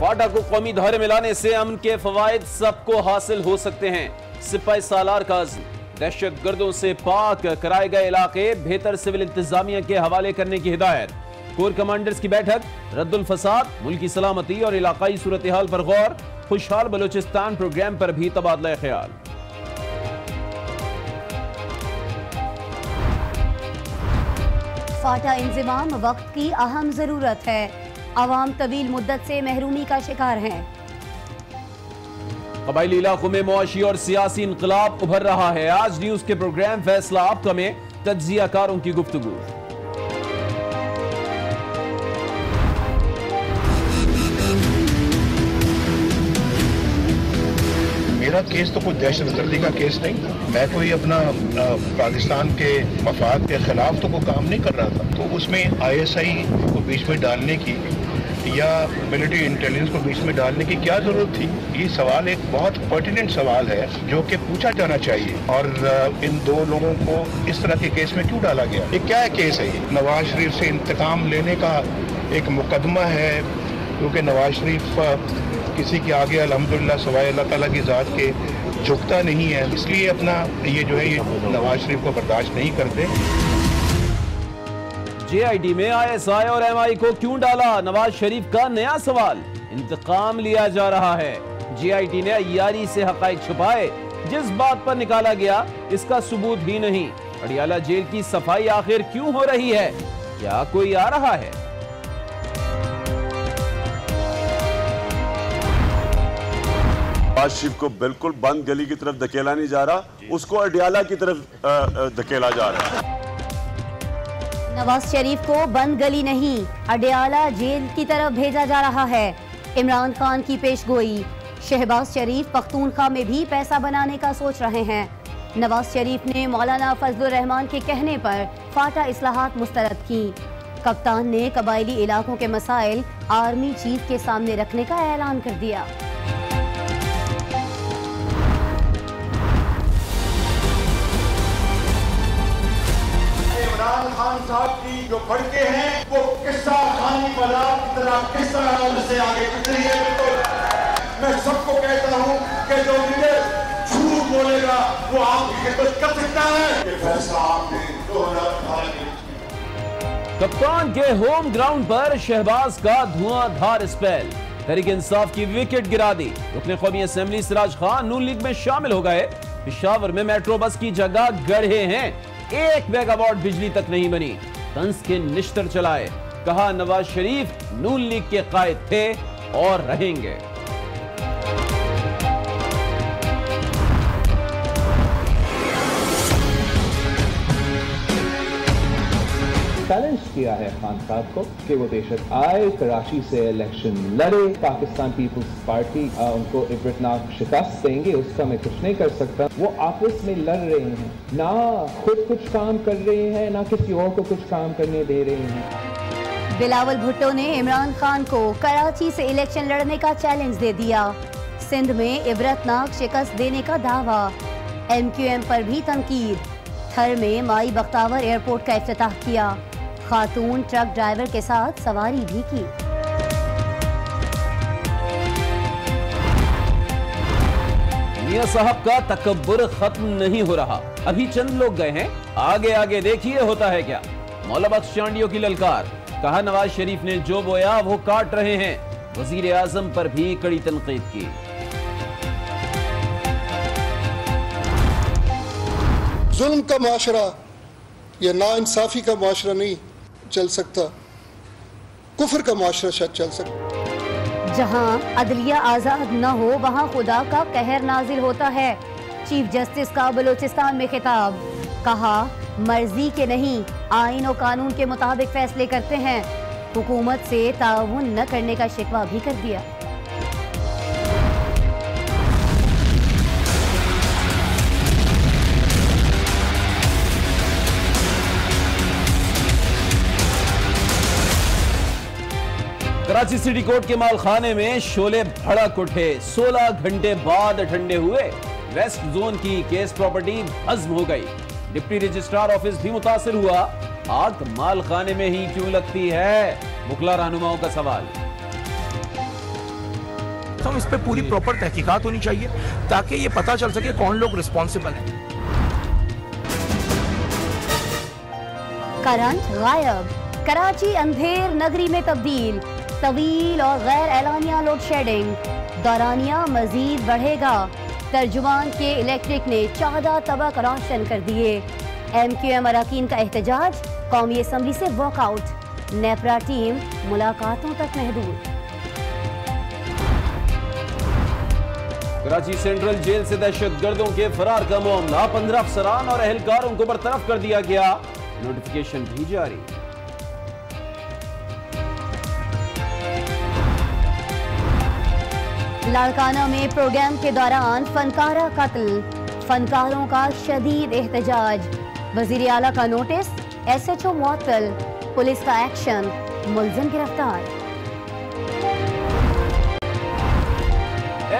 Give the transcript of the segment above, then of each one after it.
फाटा को कौमी धारे में लाने से अमन के फवायद सबको हासिल हो सकते हैं। सिपाही सालार का अज़्म, दहशत गर्दों से पाक कराए गए इलाके बेहतर सिविल इंतजामिया के हवाले करने की हिदायत। कोर कमांडर्स की बैठक, रद्दुल फसाद, मुल्की सलामती और इलाकाई सूरत हाल पर गौर। खुशहाल बलूचिस्तान प्रोग्राम पर भी तबादला ख्याल। फाटा इंज़िमाम वक्त की अहम जरूरत है। अवाम तवील मुद्दत से महरूमी का शिकार हैं। कबायली इलाकों में मुआशी और सियासी इंकलाब उभर रहा है। आज न्यूज के प्रोग्राम फैसला आपका में तज्जियाकारों की गुफ्तगू। मेरा केस तो कोई दहशतगर्दी का केस नहीं। मैं कोई अपना पाकिस्तान के मफाद के खिलाफ तो कोई काम नहीं कर रहा था। तो उसमें ISI को बीच में डालने की या मिलिट्री इंटेलिजेंस को बीच में डालने की क्या जरूरत थी? ये सवाल एक बहुत पर्टिनेंट सवाल है जो कि पूछा जाना चाहिए। और इन दो लोगों को इस तरह के केस में क्यों डाला गया? ये क्या केस है? ये नवाज शरीफ से इंतकाम लेने का एक मुकदमा है, क्योंकि नवाज शरीफ किसी के आगे अल्हम्दुलिल्लाह सवाए अल्लाह ताला की ज़ात के झुकता नहीं है, इसलिए अपना ये जो है ये नवाज शरीफ को बर्दाश्त नहीं करते। JIT में ISI और MI को क्यों डाला? नवाज शरीफ का नया सवाल। इंतकाम लिया जा रहा है। JIT ने अय्यारी से हकाइक छुपाए। जिस बात पर निकाला गया इसका सबूत ही नहीं। अडियाला जेल की सफाई आखिर क्यों हो रही है? क्या कोई आ रहा है? नवाज शरीफ को बिल्कुल बंद गली की तरफ धकेला नहीं जा रहा, उसको अडियाला की तरफ धकेला जा रहा है। नवाज शरीफ को बंद गली नहीं, अडियाला जेल की तरफ भेजा जा रहा है। इमरान खान की पेशगोई, शहबाज शरीफ पख्तूनख्वा में भी पैसा बनाने का सोच रहे हैं। नवाज शरीफ ने मौलाना फजलुर रहमान के कहने पर फाटा इस्लाहात मुस्तरद की। कप्तान ने कबायली इलाकों के मसाइल आर्मी चीफ के सामने रखने का ऐलान कर दिया। इमरान खान साहब की जो भड़के हैं वो किस्सा कहानी बाजार की तरह किस तरह से आगे बढ़ रही है। बिल्कुल मैं सबको कहता हूँ कि जो लीडर झूठ बोलेगा वो आपकी खिदमत कर सकता है। ये फैसला आपने 2018 में। कप्तान के होम ग्राउंड पर शहबाज का धुआंधार स्पेल। तहरीक इंसाफ की विकेट गिरा दी। रुकने कौमी असेंबली सिराज खान नून लीग में शामिल हो गए। पेशावर में मेट्रो बस की जगह गढ़े हैं। एक मेगावाट बिजली तक नहीं बनी। तंज के निश्तर चलाए। कहा नवाज शरीफ नून लीग के कायद थे और रहेंगे। चैलेंज किया है खान साहब को कि वो देशत आए, कराची से इलेक्शन लड़े। पाकिस्तान पीपल्स पार्टी उनको इबरतनाक शिकस्त देंगे, उसका मैं कुछ नहीं कर सकता। वो आपस में लड़ रहे हैं, ना खुद कुछ काम कर रहे हैं, ना किसी और को कुछ काम करने दे रहे हैं। बिलावल भुट्टो ने इमरान खान को कराची से इलेक्शन लड़ने का चैलेंज दे दिया। सिंध में इबरतनाक शिकस्त देने का दावा। MQM पर भी तनकीद। थर में माई बख्तावर एयरपोर्ट का इफ्तिताह किया। खातून ट्रक ड्राइवर के साथ सवारी भी की। मियां साहब का तकब्बुर खत्म नहीं हो रहा। अभी चंद लोग गए हैं, आगे आगे देखिए होता है क्या। मौला बख्श चांडियों की ललकार। कहा नवाज शरीफ ने जो बोया वो काट रहे हैं। वजीर आजम पर भी कड़ी तनकीद की। जुल्म का माशरा या नाइंसाफी का माशरा नहीं चल सकता, कुफर का माशरा शायद चल सकता। जहां अदलिया आजाद न हो वहां खुदा का कहर नाजिल होता है। चीफ जस्टिस का बलूचिस्तान में खिताब। कहा मर्जी के नहीं, आइन और कानून के मुताबिक फैसले करते हैं। हुकूमत से ताउन न करने का शिकवा भी कर दिया। कराची सिटी कोर्ट के मालखाने में शोले भड़क उठे। 16 घंटे बाद ठंडे हुए। वेस्ट जोन की केस प्रॉपर्टी भस्म हो गई। डिप्टी रजिस्ट्रार ऑफिस भी मुतासिर हुआ। आग मालखाने में ही क्यों लगती है? मुखला रहनुमाओं का सवाल। हूँ इस पे पूरी प्रॉपर तहकीकात होनी चाहिए ताकि ये पता चल सके कौन लोग रिस्पॉन्सिबल हैं। करंट गायब, कराची अंधेर नगरी में तब्दील, तवील और गैर एलानिया लोड शेडिंग, दौरानिया मजीद बढ़ेगा। तर्जुमान के इलेक्ट्रिक ने 14 तबक रोशन कर दिए। MQM अरकान का एहतजाज, कौमी असम्बली से वॉकआउट, नेपरा टीम मुलाकातों तक महदूद। कराची सेंट्रल जेल से दहशतगर्दों के फरार का मामला, 15 अफसरान और अहलकारों को बरतरफ कर दिया गया, नोटिफिकेशन भी जारी। लाड़काना में प्रोग्राम के दौरान फनकारा कत्ल, फनकारों का शदीद एहतजाज, वजीर आला का नोटिस, SHO मुअत्तल, पुलिस का एक्शन, मुलजिम गिरफ्तार।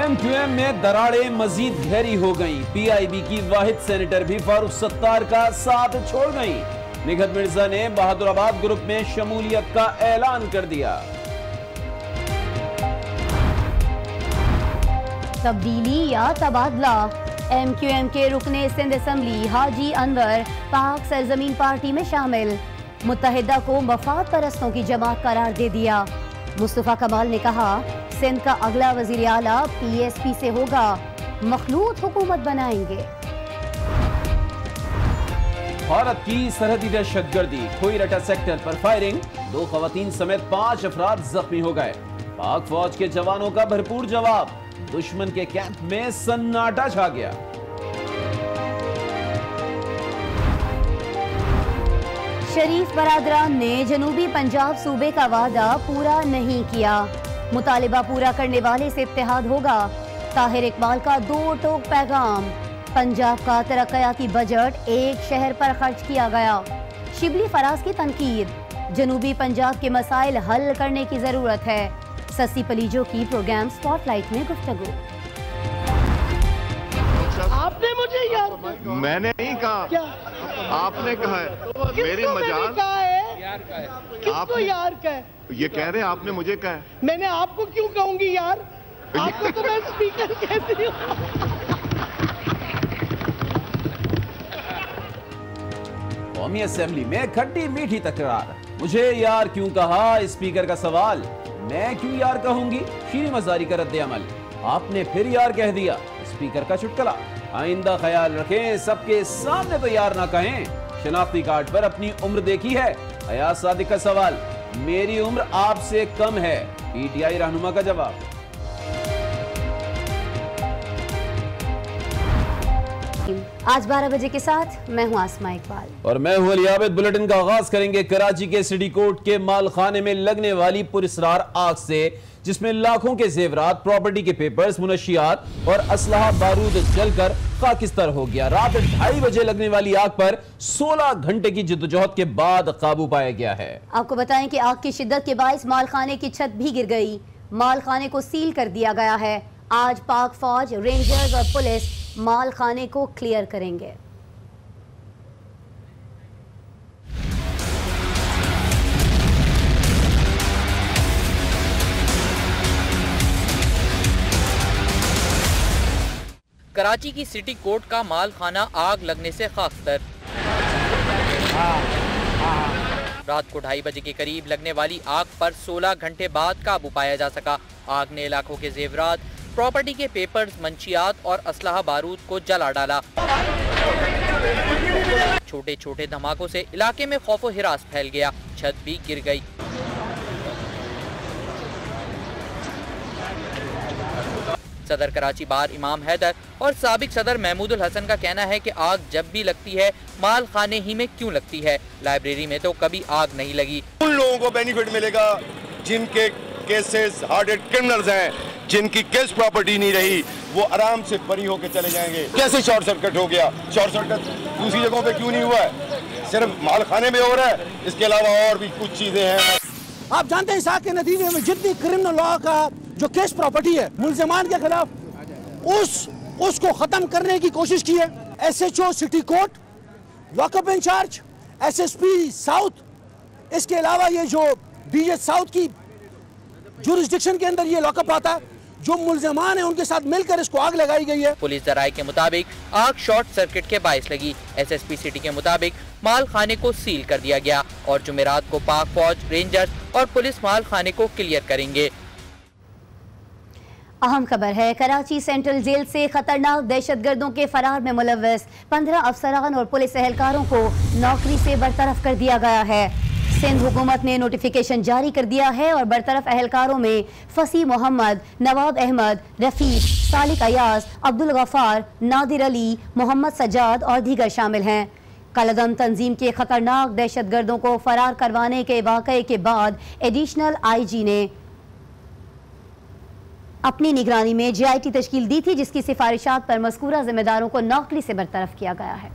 MQM में दरारें मजीद गहरी हो गईं। PIB की वाहिद सेनेटर भी फारूक सत्तार का साथ छोड़ गईं। निगहत मिर्जा ने बहादुराबाद ग्रुप में शमूलियत का ऐलान कर दिया। तब्दीली या तबादला, MQM के रुकने सिंध असम्बली हाजी अनवर पाक सरजमीन पार्टी में शामिल, मुत्तहिदा को मफाद परस्तों की जमात करार दे दिया। मुस्तफा कमाल ने कहा, सिंध का अगला वजीर आला PSP से होगा, मखलूत हुकूमत बनाएंगे। भारत की सरहदी दहशतगर्दी, खोईरटा सेक्टर पर फायरिंग, 2 खवातीन समेत 5 अफराद जख्मी हो गए। पाक फौज के जवानों का भरपूर जवाब, दुश्मन के कैंप में सन्नाटा छा गया। शरीफ बरादरान ने जनूबी पंजाब सूबे का वादा पूरा नहीं किया, मुतालिबा पूरा करने वाले से इत्तेहाद होगा। ताहिर इकबाल का 2 टोक पैगाम, पंजाब का तरक्याती बजट एक शहर पर खर्च किया गया। शिबली फराज की तनकीद, जनूबी पंजाब के मसाइल हल करने की जरूरत है। सस्ती पलीजों की प्रोग्राम स्पॉटलाइट में गुफ्तगू। आपने मुझे यार, मैंने नहीं कहा, क्या आपने कहा है। मेरी मजाक किसको यार कहे? ये कह रहे हैं आपने मुझे कहा है। मैंने आपको क्यों कहूंगी यार? आपको तो मैं स्पीकर कहती हूँ। कौमी असेंबली में खट्टी मीठी तकरार, मुझे यार क्यों कहा, स्पीकर का सवाल, मैं क्यों यार कहूंगी, शीरी मजारी का रद्द अमल, आपने फिर यार कह दिया, स्पीकर का चुटकला। आइंदा ख्याल रखें, सबके सामने तो यार ना कहें। शनाख्ती कार्ड पर अपनी उम्र देखी है, अयाज सादिक का सवाल, मेरी उम्र आपसे कम है, PTI रहनुमा का जवाब। आज 12 बजे के साथ मैं हूं आसमा इकबाल और मैं हूं अली आबिद। बुलेटिन का आगाज करेंगे कराची के सिटी कोर्ट के मालखाने में लगने वाली पुरस्रार आग से, जिसमें लाखों के जेवरात, प्रॉपर्टी के पेपर्स, मुनशियात और असलहा बारूद जलकर खाकिस्तर हो गया। रात 2:30 बजे लगने वाली आग पर 16 घंटे की जिद्दोजहद के बाद काबू पाया गया है। आपको बताएं कि आग की शिद्दत के बायस मालखाने की छत भी गिर गई, मालखाने को सील कर दिया गया है। आज पाक फौज, रेंजर्स और पुलिस मालखाने को क्लियर करेंगे। कराची की सिटी कोर्ट का मालखाना आग लगने से खाकतर। रात को 2:30 बजे के करीब लगने वाली आग पर 16 घंटे बाद काबू पाया जा सका। आग ने इलाकों के जेवरात, प्रॉपर्टी के पेपर्स, मंशियात और असलहा बारूद को जला डाला। छोटे छोटे धमाकों से इलाके में खौफ व हिरास फैल गया, छत भी गिर गई। सदर कराची बार इमाम हैदर और साबिक सदर महमूदुल हसन का कहना है कि आग जब भी लगती है माल खाने ही में क्यों लगती है, लाइब्रेरी में तो कभी आग नहीं लगी। उन लोगों को बेनिफिट मिलेगा जिनके केसेस हार्डेड क्रिमिनल्स हैं, जिनकी केस प्रॉपर्टी नहीं रही, वो आराम से बरी होकर चले जाएंगे। कैसे शॉर्ट सर्किट हो गया? शॉर्ट सर्किट दूसरी जगहों पे क्यों नहीं हुआ है? सिर्फ माल खाने में हो रहा है, इसके अलावा और भी कुछ चीजें हैं। आप जानते हैं इस आग के नतीजे में जितनी क्रिमिनल लॉ का जो केस प्रॉपर्टी है मुल्जिमान के खिलाफ, उसको खत्म करने की कोशिश की है। SHO city court, lockup incharge, SSP south, इसके अलावा ये जो DG साउथ की जुरिस्डिक्शन के अंदर ये लॉकअप आता है, जो मुल्ज़िमान है उनके साथ मिलकर इसको आग लगाई गई है। पुलिस जराये के मुताबिक आग शॉर्ट सर्किट के बाइस लगी। SSP सिटी के मुताबिक माल खाने को सील कर दिया गया और जुमेरात को पाक फौज, रेंजर्स और पुलिस माल खाने को क्लियर करेंगे। अहम खबर है, कराची सेंट्रल जेल से खतरनाक दहशतगर्दों के फरार में मुलव्वस 15 अफसरान और पुलिस एहलकारों को नौकरी से बरतरफ कर दिया गया है। सिंध हुकूमत ने नोटिफिकेशन जारी कर दिया है और बरतरफ एहलकारों में फसी मोहम्मद, नवाब अहमद, रफीक, सालिक अयाज, अब्दुल गफ्फार, नादिर अली, मोहम्मद सज्जाद और दीगर शामिल हैं। कलदम तंजीम के खतरनाक दहशतगर्दों को फरार करवाने के वाक़े के बाद एडिशनल IG ने अपनी निगरानी में JIT तश्कील दी थी, जिसकी सिफारिशात पर मज़कूरा जिम्मेदारों को नौकरी से बरतरफ किया गया है।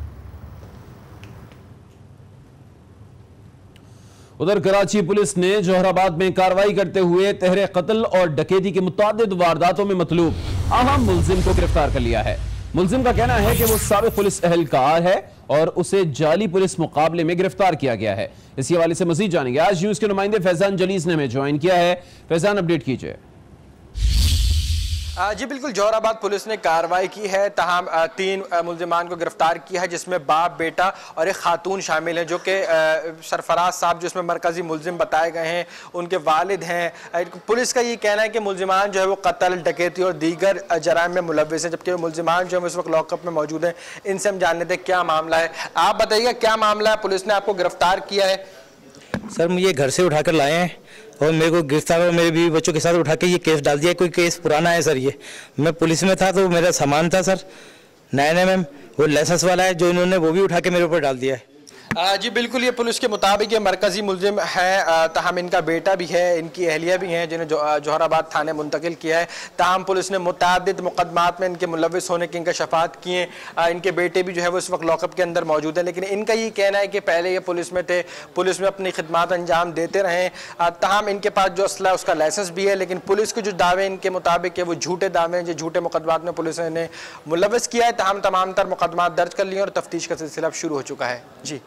उधर कराची पुलिस ने जोहराबाद में कार्रवाई करते हुए तहरे कत्ल और डकैती की मुतादिद वारदातों में मतलूब अहम मुल्जिम को गिरफ्तार कर लिया है। मुल्जिम का कहना है कि वो साबिक पुलिस एहलकार है और उसे जाली पुलिस मुकाबले में गिरफ्तार किया गया है। इसी हवाले से मजीद जानेंगे, आज न्यूज के नुमाइंदे फैजान जलीस ने हमें ज्वाइन किया है। फैजान, अपडेट कीजिए। जी बिल्कुल, जोहराबाद पुलिस ने कार्रवाई की है, तमाम 3 मुल्जिमान को गिरफ्तार किया है, जिसमें बाप, बेटा और एक खातून शामिल हैं, जो कि सरफराज साहब जो इसमें मरकजी मुल्जिम बताए गए हैं, उनके वालिद हैं। पुलिस का ये कहना है कि मुल्जिमान जो है वो कत्ल, डकैती और दीगर जराइम में मुलव्विस हैं, जबकि मुल्जिमान जो है इस वक्त लॉकअप में मौजूद हैं। इनसे हम जान लेते हैं क्या मामला है। आप बताइएगा क्या मामला है, पुलिस ने आपको गिरफ्तार किया है? सर, मुझे घर से उठाकर लाए हैं और मेरे को गिरफ्तार और मेरे बीवी बच्चों के साथ उठा के ये केस डाल दिया। कोई केस पुराना है सर, ये मैं पुलिस में था तो मेरा सामान था सर 9mm, वो लाइसेंस वाला है जो इन्होंने वो भी उठा के मेरे ऊपर डाल दिया है। जी बिल्कुल, ये पुलिस के मुताबिक ये मरकजी मुल्जिम है, तहम इनका बेटा भी है, इनकी अहलिया भी हैं, जिन्हें जोहराबाद थाने मुंतकिल किया है। तहम पुलिस ने मुतअद्दिद मुकदमात में इनके मुलव्विस होने की इंकशाफात किए। इनके बेटे भी जो है वो इस वक्त लॉकअप के अंदर मौजूद है, लेकिन इनका ये कहना है कि पहले ये पुलिस में थे, पुलिस में अपनी खिदमात अंजाम देते रहे। तहम इनके पास जो असला है उसका लाइसेंस भी है, लेकिन पुलिस के जो दावे इनके मुताबिक है वो झूठे दावे हैं, जो झूठे मुकदमात में पुलिस ने मुलव्विस किया है। तहम तमाम तर मुकदमात दर्ज कर लिए और तफ्तीश का सिलसिला शुरू हो चुका है। जी।